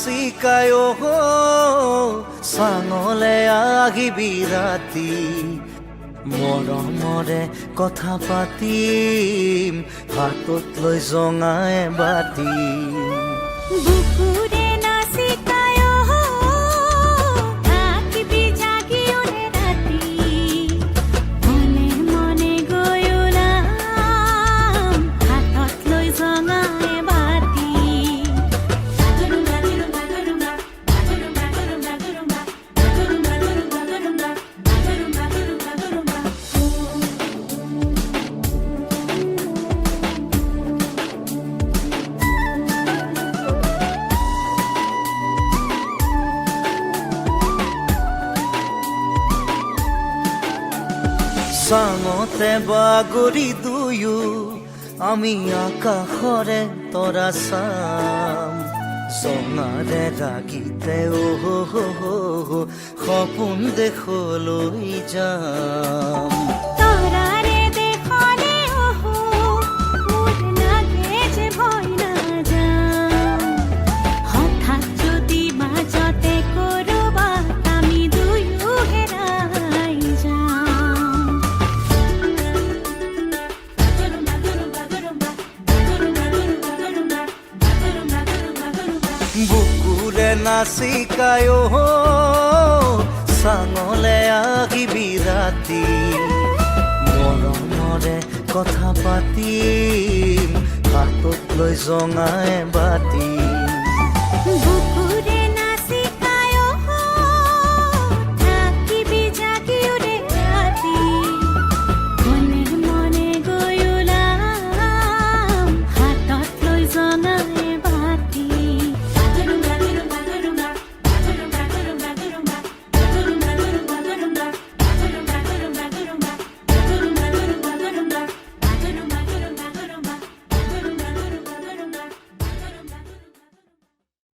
নাচিকায় চাঙলে আহিবি ৰাতি মৰমৰে কথা পাতিম হাতত লৈ জঙাই বাতি বুকুৰে নাচিকায় থাকিবি জাগি ওৰে ৰাতি মনে মনে গৈ ওলাম হাতত লৈ জঙাই বাতি চাঙতে বাগৰি দুয়ো আমি আকাশৰে তৰা চাম জঙাৰে ৰাগিতে সপোন দেশলৈ যাম তৰাৰে দেখলে মোৰ লাগে যে ভয় নাযাম হঠাৎ যদি মাজতে কৰবাত আমি দুয়ো হেৰাই যাম বুকুৰে নাচিকায় চাঙলে আহিবি ৰাতি মৰমৰে কথা পাতিম হাতত লৈ জঙাই বাতি